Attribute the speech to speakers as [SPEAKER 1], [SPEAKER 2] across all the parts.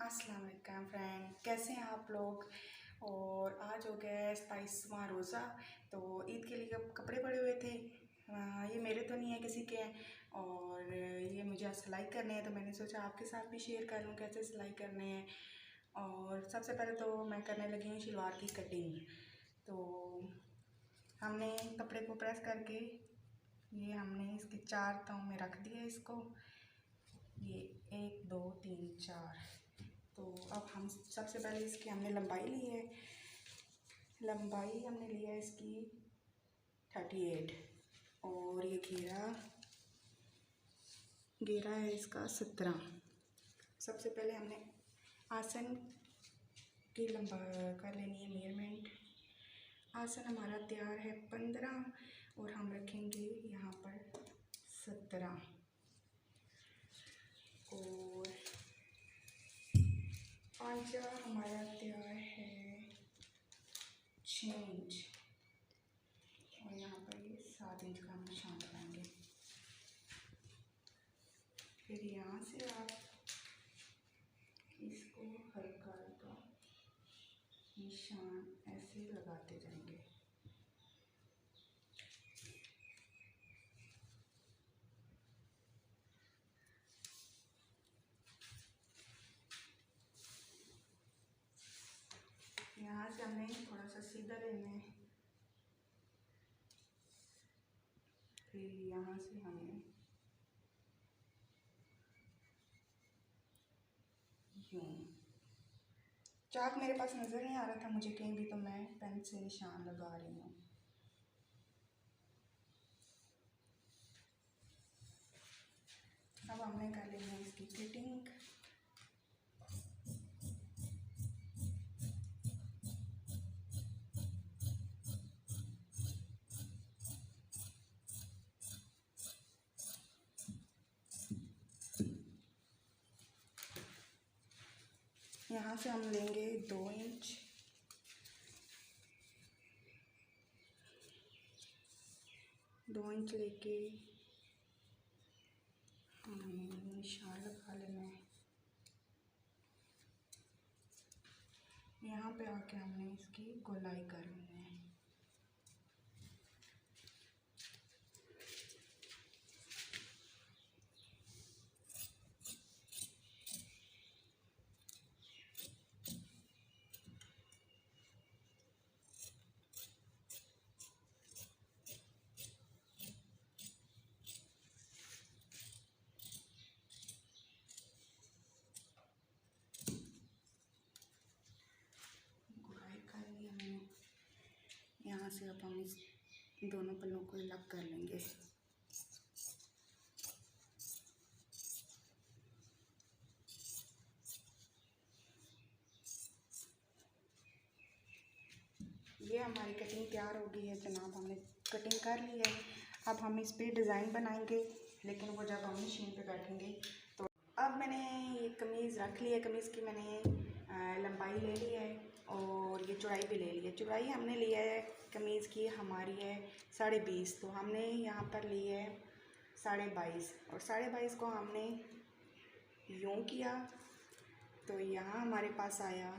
[SPEAKER 1] अस्सलाम वालेकुम फ्रेंड, कैसे हैं आप लोग। और आज हो गया है 27वां रोज़ा। तो ईद के लिए कपड़े पड़े हुए थे। ये मेरे तो नहीं है, किसी के हैं। और ये मुझे आज सिलाई करने हैं, तो मैंने सोचा आपके साथ भी शेयर कर लूँ कैसे सिलाई करने हैं। और सबसे पहले तो मैं करने लगी हूँ शलवार की कटिंग। तो हमने कपड़े को प्रेस करके ये हमने इसके 4 ताव में रख दिया इसको। ये 1 2 3 4। तो अब हम सबसे पहले इसकी हमने लंबाई ली है। लंबाई हमने लिया है इसकी 38। और ये घेरा है इसका 17। सबसे पहले हमने आसन की लंबा कर लेनी है मेजरमेंट। आसन हमारा तैयार है 15 और हम रखेंगे यहाँ पर 17। और पांचा हमारा तैयार है 6 इंच। और यहाँ पर ये 7 इंच का हम निशान लगाएंगे। फिर यहाँ से आप इसको हल्का हल्का निशान ऐसे लगाते जाएंगे। यहाँ से हमने थोड़ा सा सीधा लेना है। फिर यहाँ से हमें यूँ, चाक मेरे पास नज़र नहीं आ रहा था मुझे कहीं भी, तो मैं पेन से निशान लगा रही हूँ। अब हमने कर लेना है इसकी फिटिंग। यहाँ से हम लेंगे 2 इंच। 2 इंच लेके हमें निशान लगा लेना है। यहाँ पे आके हमने इसकी गोलाई कर लेना है। गोलाई कर लिया मैंने। यहाँ से अब हम इस दोनों पल्लों को अलग कर लेंगे। ये हमारी कटिंग तैयार हो गई है जनाब, हमने कटिंग कर ली है। अब हम इस पे डिज़ाइन बनाएंगे, लेकिन वो जब हम मशीन पे बैठेंगे। तो अब मैंने ये कमीज़ रख ली है। कमीज़ की मैंने लंबाई ले ली है और ये चौड़ाई भी ले ली है। चौड़ाई हमने लिया है कमीज़ की हमारी है 20.5। तो हमने यहाँ पर ली है 22.5। और 22.5 को हमने यूँ किया तो यहाँ हमारे पास आया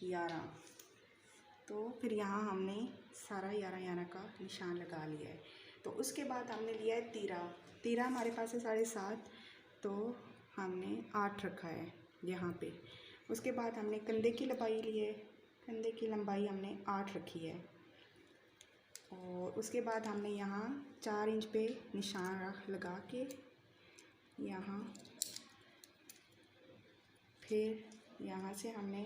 [SPEAKER 1] 11। तो फिर यहाँ हमने सारा 11 का निशान लगा लिया है। तो उसके बाद हमने लिया है तीरा। तीरा हमारे पास है 7.5, तो हमने 8 रखा है यहाँ पे। उसके बाद हमने कंधे की लंबाई ली है। कंधे की लंबाई हमने 8 रखी है। और उसके बाद हमने यहाँ 4 इंच पे निशान लगा के यहाँ, फिर यहाँ से हमने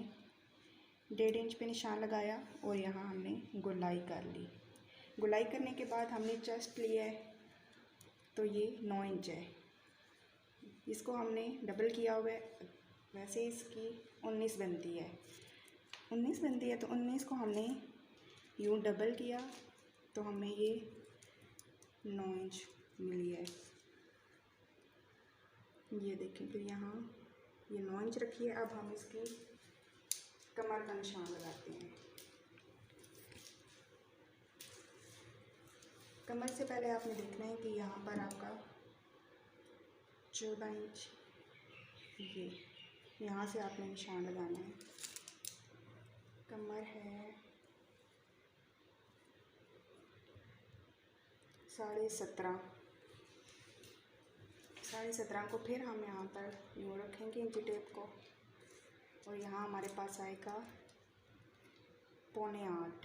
[SPEAKER 1] 1.5 इंच पे निशान लगाया और यहाँ हमने गोलाई कर ली। गोलाई करने के बाद हमने चेस्ट लिया है, तो ये 9 इंच है। इसको हमने डबल किया हुआ है, वैसे इसकी 19 बनती है। 19 बनती है, तो 19 को हमने यूँ डबल किया तो हमें ये 9 इंच मिली है। ये देखें, फिर यहाँ ये 9 इंच रखी है। अब हम इसकी कमर का निशान लगाते हैं। कमर से पहले आपने देखना है कि यहाँ पर आपका 14 इंच, ये यहाँ से आपने निशान लगाना है। कमर है 17.5, 17.5 को फिर हम यहाँ पर यूँ रखेंगे इंची टेप को, और यहाँ हमारे पास आएगा 7.25,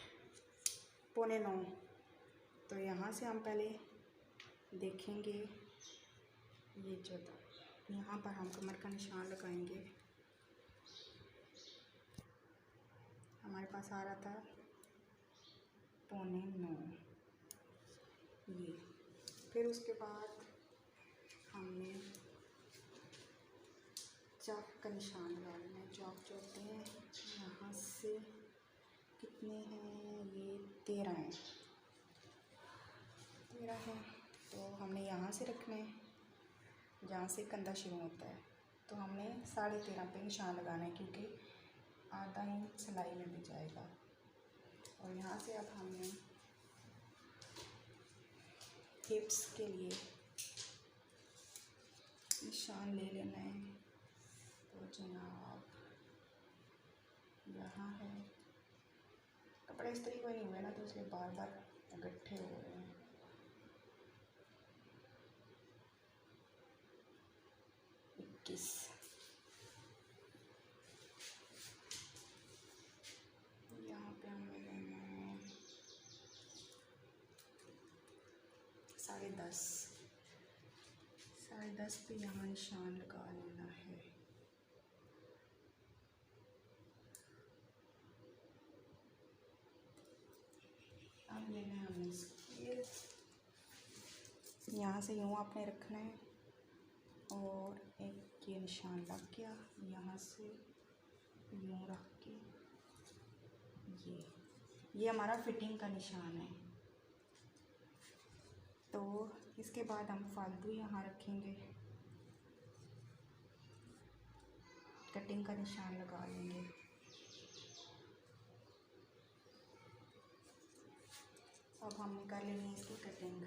[SPEAKER 1] 8.25। तो यहाँ से हम पहले देखेंगे ये जो था, यहाँ पर हम कमर का निशान लगाएंगे। हमारे पास आ रहा था 8.25 ये। फिर उसके बाद हमने चाक का निशान लगाना है। चाक जो होते हैं यहाँ से कितने हैं, ये 13 हैं, 13 है। तो हमने यहाँ से रखना है जहाँ से कंधा शुरू होता है। तो हमने 13.5 पे निशान लगाना है, क्योंकि आधा इंच सिलाई में भी जाएगा। और यहाँ से अब हमने हिप्स के लिए निशान ले लेना है। तो जनाब यहाँ है, कपड़े इस तरीके नहीं हुए ना, तो इसलिए बार बार इकट्ठे हो रहे हैं। यहाँ पे हमें लेना है 10.5, 10.5 पे यहाँ निशान लगा लेना है। अब लेना है हमने स्केल, यहाँ से यूँ आपने रखना है, और एक ये निशान लग गया, यहाँ से यूँ रख के ये हमारा फिटिंग का निशान है। तो इसके बाद हम फालतू यहाँ रखेंगे, कटिंग का निशान लगा लेंगे। अब हम कर लेंगे इसकी कटिंग।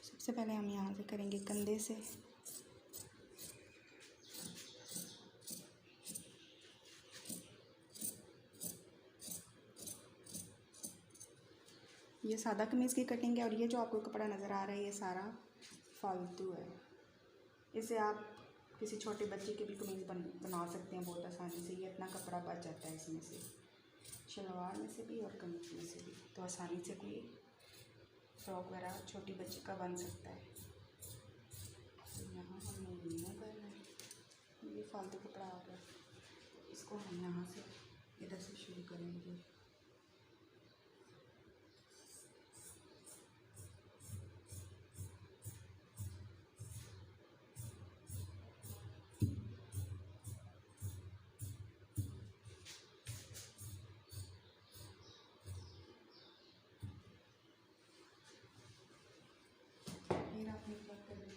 [SPEAKER 1] सबसे पहले हम यहाँ से करेंगे कंधे से, ये सादा कमीज़ की कटिंग है। और ये जो आपको कपड़ा नज़र आ रहा है ये सारा फालतू है। इसे आप किसी छोटे बच्चे की भी कमीज़ बना सकते हैं बहुत आसानी से। ये इतना कपड़ा बच जाता है इसमें से, शलवार में से भी और कमीज़ में से भी। तो आसानी से कोई फ्रॉक वगैरह छोटी बच्ची का बन सकता है। तो यहाँ हमने यूँ करना है, ये फालतू कपड़ा आ गया, इसको हम यहाँ से इधर से शुरू करेंगे। फिर आपने क्या करना है,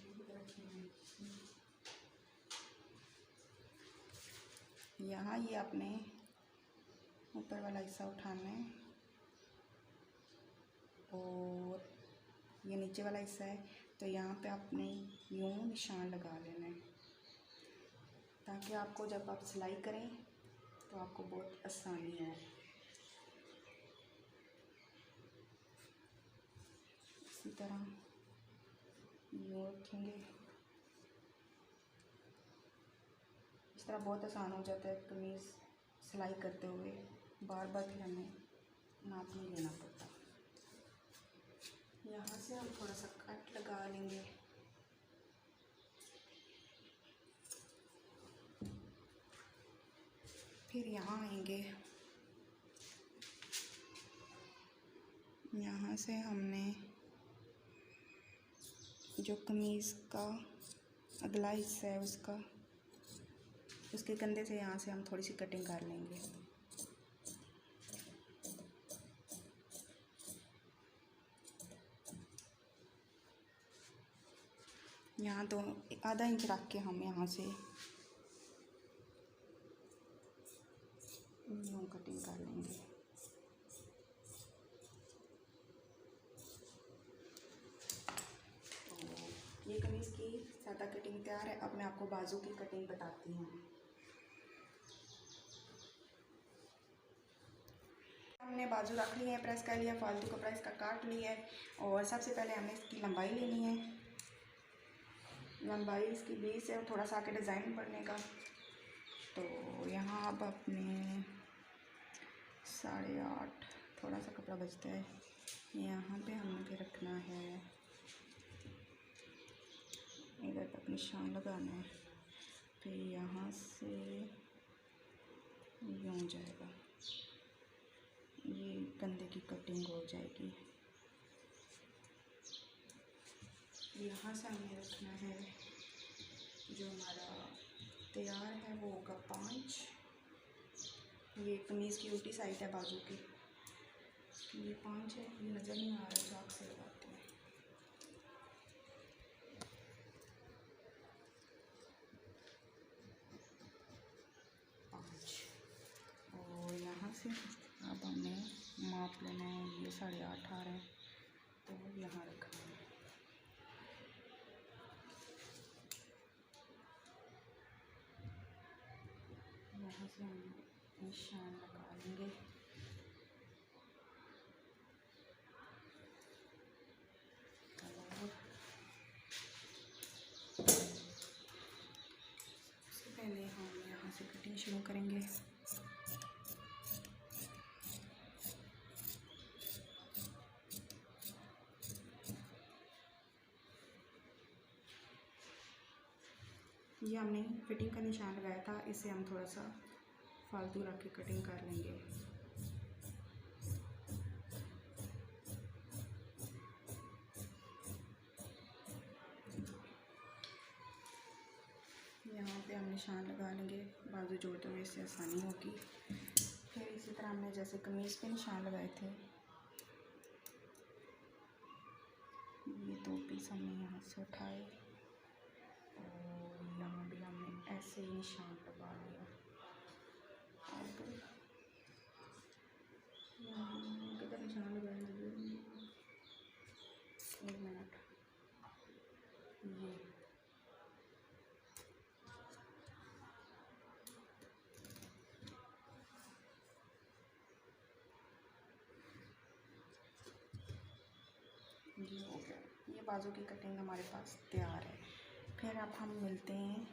[SPEAKER 1] यहाँ ये आपने ऊपर वाला हिस्सा उठाना है, और ये नीचे वाला हिस्सा है। तो यहाँ पे आपने यूँ निशान लगा लेना है, ताकि आपको जब आप सिलाई करें तो आपको बहुत आसानी है। इसी तरह यूँ रखेंगे, इस तरह बहुत आसान हो जाता है कमीज़ सिलाई करते हुए। बार बार फिर हमें नाप नहीं लेना पड़ता। यहाँ से हम थोड़ा सा कट लगा लेंगे। फिर यहाँ आएंगे, यहाँ से हमने जो कमीज़ का अगला हिस्सा है उसके कंधे से यहाँ से हम थोड़ी सी कटिंग कर लेंगे। यहाँ तो आधा इंच रख के हम यहाँ से यूँ कटिंग आधा कटिंग तैयार है। अब मैं आपको बाजू की कटिंग बताती हूँ। हमने बाजू रख ली है, प्रेस कर लिया, फालतू कपड़ा इसका काट लिया है। और सबसे पहले हमें इसकी लंबाई लेनी है। लंबाई इसकी 20 है और थोड़ा सा आके डिज़ाइन पड़ने का। तो यहाँ अब अपने 8.5 थोड़ा सा कपड़ा बचता है, यहाँ पे हमने फिर रखना है, इधर तक निशान लगाना है। फिर यहाँ से यूँ जाएगा, ये कंधे की कटिंग हो जाएगी। यहाँ से हमें रखना है, जो हमारा तैयार है वो होगा 5। ये कमीज़ की उल्टी साइड है बाजू की, ये 5 है। ये नज़र नहीं आ रहा, चाक से लगाते हैं। और यहाँ से अब हमें माप लेना है, ये 8.5 आ रहा है, तो यहाँ रखना है। यहाँ से हम निशान लगा लेंगे। सबसे पहले हम यहाँ से कटिंग शुरू करेंगे। ये हमने फिटिंग का निशान लगाया था, इसे हम थोड़ा सा फालतू रख के कटिंग कर लेंगे। यहाँ पे हम निशान लगा लेंगे, बाजू जोड़ते हुए इससे आसानी होगी। फिर इसी तरह हमने जैसे कमीज़ पे निशान लगाए थे, ये 2 पीस हमने यहाँ से उठाए और यहाँ भी हमने ऐसे ही निशान लगा लिया। अब यहाँ किधर निशान लगाएंगे, 1 मिनट, ये हो गया। ये बाजू की कटिंग हमारे पास तैयार है। फिर अब हम मिलते हैं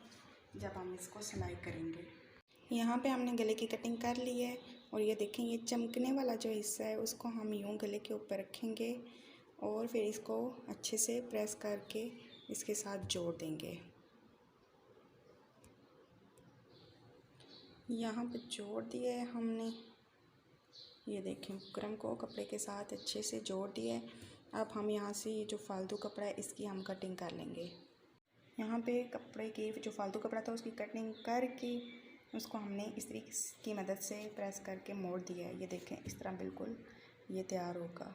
[SPEAKER 1] जब हम इसको सिलाई करेंगे। यहाँ पे हमने गले की कटिंग कर ली है और ये देखें, ये चमकने वाला जो हिस्सा है उसको हम यूँ गले के ऊपर रखेंगे और फिर इसको अच्छे से प्रेस करके इसके साथ जोड़ देंगे। यहाँ पे जोड़ दिया है हमने, ये देखें, बुकरम को कपड़े के साथ अच्छे से जोड़ दिया है। अब हम यहाँ से ये जो फालतू कपड़ा है इसकी हम कटिंग कर लेंगे। यहाँ पे कपड़े की जो फालतू कपड़ा था उसकी कटिंग करके उसको हमने इस्त्री की मदद से प्रेस करके मोड़ दिया है। ये देखें, इस तरह बिल्कुल ये तैयार होगा।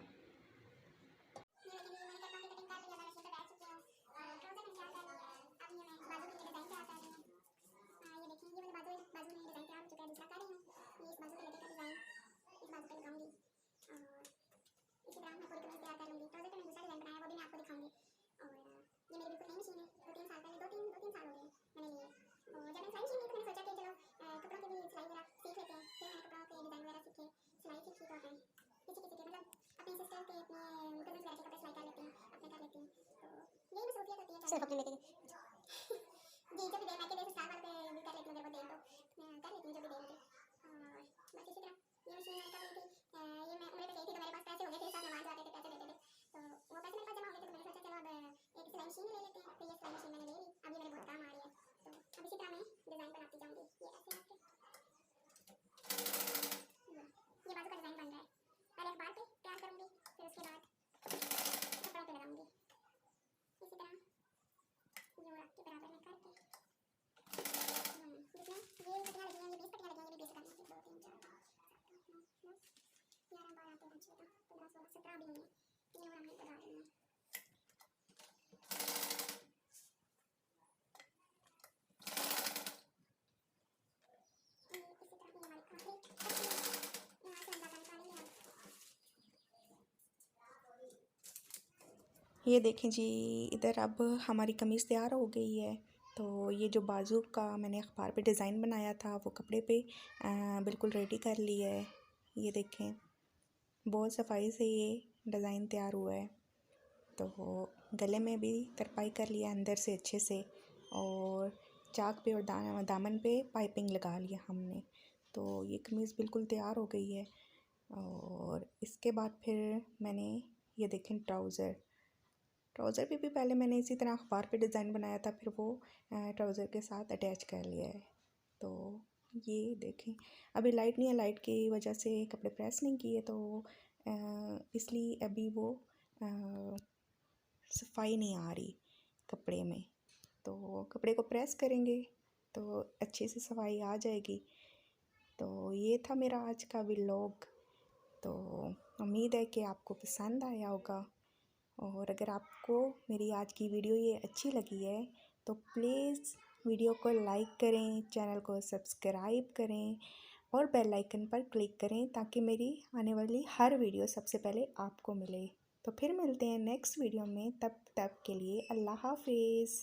[SPEAKER 2] सिर्फ अपने लेके जी जब भी मैं के स्टार वाले पे भी कर लेती हूँ, अगर वो दें तो मैं कर लेती हूँ, जो भी दें मुझे। और बस इसी तरह ये मशीन मैंने कभी थी, ये मैं उम्र पे गई थी तो मेरे पास पैसे हो गए थे, साथ नमाज जाते थे, पैसे देते थे, तो वो पैसे मेरे पास जमा हो गए थे। तो मैंने सोचा चलो अब एक सिलाई मशीन ले लेते हैं। तो ये सिलाई मशीन मैंने ले ली, अब ये मेरे बहुत काम आ रही है। तो अब इसी तरह मैं डिज़ाइन बनाती जाऊँगी। ये ऐसे आपके ये बाजू का डिज़ाइन बन रहा है। पहले अखबार पे तैयार करूँगी, फिर उसके बाद कपड़ों पे लगाऊँगी। इसी तरह जोड़ के बराबर में करके जिसमें ये पट्टियाँ लगी हैं, ये 20 पट्टियाँ लगी हैं, ये भी 20 करनी है। 2 3 4 5 6 7 8 9 10 11 12 13 14 15 16 17 भी हुई है। ये और हमने लगा देनी है। इसी तरह ये हमारी आखिरी पट्टी यहाँ से अंदाजा निकालेंगे हम।
[SPEAKER 1] ये देखें जी, इधर अब हमारी कमीज़ तैयार हो गई है। तो ये जो बाजू का मैंने अखबार पे डिज़ाइन बनाया था वो कपड़े पे बिल्कुल रेडी कर लिया है। ये देखें, बहुत सफाई से ये डिज़ाइन तैयार हुआ है। तो गले में भी तरपाई कर लिया अंदर से अच्छे से, और चाक पे और दामन पे पाइपिंग लगा लिया हमने। तो ये कमीज़ बिल्कुल तैयार हो गई है। और इसके बाद फिर मैंने ये देखें ट्राउज़र पे भी पहले मैंने इसी तरह अखबार पे डिज़ाइन बनाया था, फिर वो ट्राउज़र के साथ अटैच कर लिया है। तो ये देखें, अभी लाइट नहीं है, लाइट की वजह से कपड़े प्रेस नहीं किए, तो इसलिए अभी वो सफाई नहीं आ रही कपड़े में। तो कपड़े को प्रेस करेंगे तो अच्छे से सफाई आ जाएगी। तो ये था मेरा आज का व्लॉग। तो उम्मीद है कि आपको पसंद आया होगा, और अगर आपको मेरी आज की वीडियो ये अच्छी लगी है तो प्लीज़ वीडियो को लाइक करें, चैनल को सब्सक्राइब करें और बेल आइकन पर क्लिक करें ताकि मेरी आने वाली हर वीडियो सबसे पहले आपको मिले। तो फिर मिलते हैं नेक्स्ट वीडियो में, तब तक के लिए अल्लाह हाफिज़।